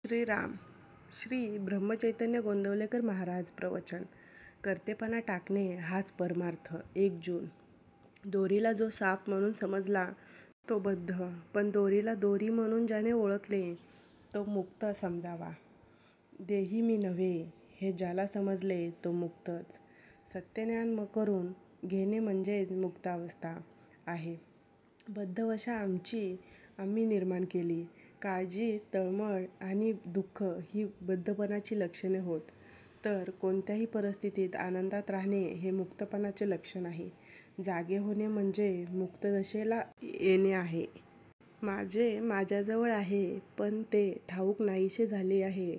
श्रीराम. श्री ब्रह्मचैतन्य गोंदवलेकर महाराज. प्रवचन. कर्तेपणा टाकणे हाच परमार्थ. 1 जून. दोरीला जो साप म्हणून समजला तो बद्ध, पण दोरीला दोरी म्हणून ज्याने ओळखले तो मुक्त समजावा. देही मी नव्हे हे ज्याला समजले तो मुक्तच. सत्यज्ञान करून घेणे म्हणजेच मुक्तावस्था आहे. बद्धवशा आम्ही निर्माण केली. काळजी, तळमळ आणि दुःख ही बद्धपणाची लक्षणे होत, तर कोणत्याही परिस्थितीत आनंदात राहणे हे मुक्तपणाचे लक्षण आहे. जागे होणे म्हणजे मुक्तदशेला येणे आहे. माझे माझ्याजवळ आहे, पण ते ठाऊक नाहीसे झाले आहे.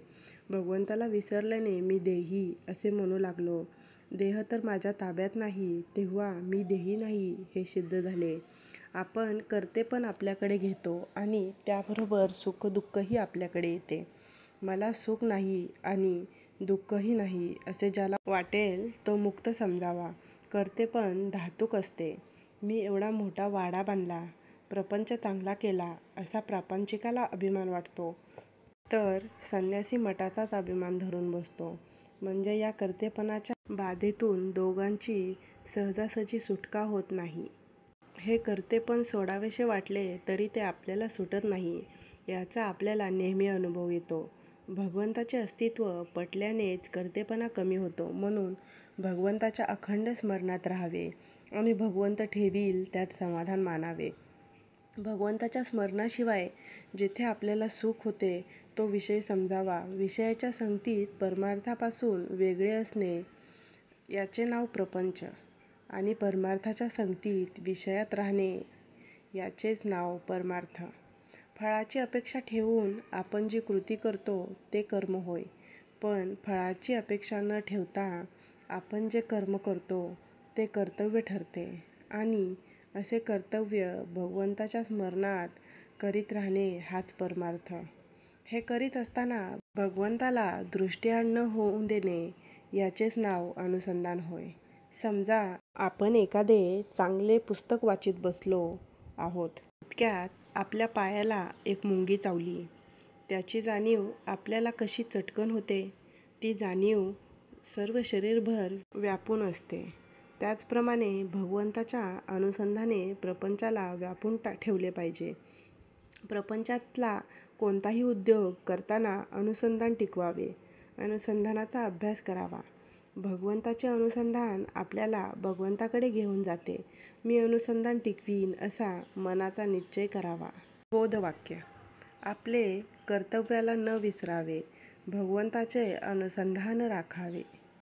भगवंताला विसरल्याने मी देही असे म्हणू लागलो. देह तर माझ्या ताब्यात नाही, तेव्हा मी देही नाही हे सिद्ध झाले. आपण कर्तेपण आपल्याकडे घेतो आणि त्याबरोबर सुख-दुःखही आपल्याकडे येते. मला सुख नाही आणि दुःखही नाही असे ज्याला वाटेल तो मुक्त समजावा. कर्तेपण धातुक असते. मी एवढा मोठा वाडा बांधला, प्रपंच चांगला केला असा प्रापंचिकाला अभिमान वाटतो, तर संन्यासी मठाचाच अभिमान धरून बसतो. म्हणजे या कर्तेपणाच्या बाधेतून दोघांची सहजासहजी सुटका होत नाही. हे कर्तेपण सोडावेसे वाटले तरी ते आपल्याला सुटत नाही, याचा आपल्याला नेहमी अनुभव येतो. भगवंताचे अस्तित्व पटल्यानेच कर्तेपणा कमी होतो. म्हणून भगवंताच्या अखंड स्मरणात राहावे आणि भगवंत ठेवील त्यात समाधान मानावे. भगवंताच्या स्मरणाशिवाय जेथे आपल्याला सुख होते तो विषय समजावा. विषयाच्या संगतीत परमार्थापासून वेगळे असणे याचे नाव प्रपंच आणि परमार्थाच्या संगतीत विषयात राहणे याचेच नाव परमार्थ. फळाची अपेक्षा ठेवून आपण जी कृती करतो ते कर्म होय, पण फळाची अपेक्षा न ठेवता आपण जे कर्म करतो ते कर्तव्य ठरते आणि असे कर्तव्य भगवंताच्या स्मरणात करीत राहणे हाच परमार्थ. हे करीत असताना भगवंताला दृष्टीआड न होऊ देणे याचेच नाव अनुसंधान होय. समजा आपण एखादे चांगले पुस्तक वाचीत बसलो आहोत. इतक्यात आपल्या पायाला एक मुंगी चावली. त्याची जाणीव आपल्याला कशी चटकन होते, ती जाणीव सर्व शरीरभर व्यापून असते. त्याचप्रमाणे भगवंताच्या अनुसंधाने प्रपंचाला व्यापून ठेवले पाहिजे. प्रपंचातला कोणताही उद्योग करताना अनुसंधान टिकवावे, अनुसंधानाचा अभ्यास करावा. भगवंताचे अनुसंधान आपल्याला भगवंताकडे घेऊन जाते. मी अनुसंधान टिकवीन असा मनाचा निश्चय करावा. बोधवाक्य. आपले कर्तव्याला न विसरावे, भगवंताचे अनुसंधान राखावे.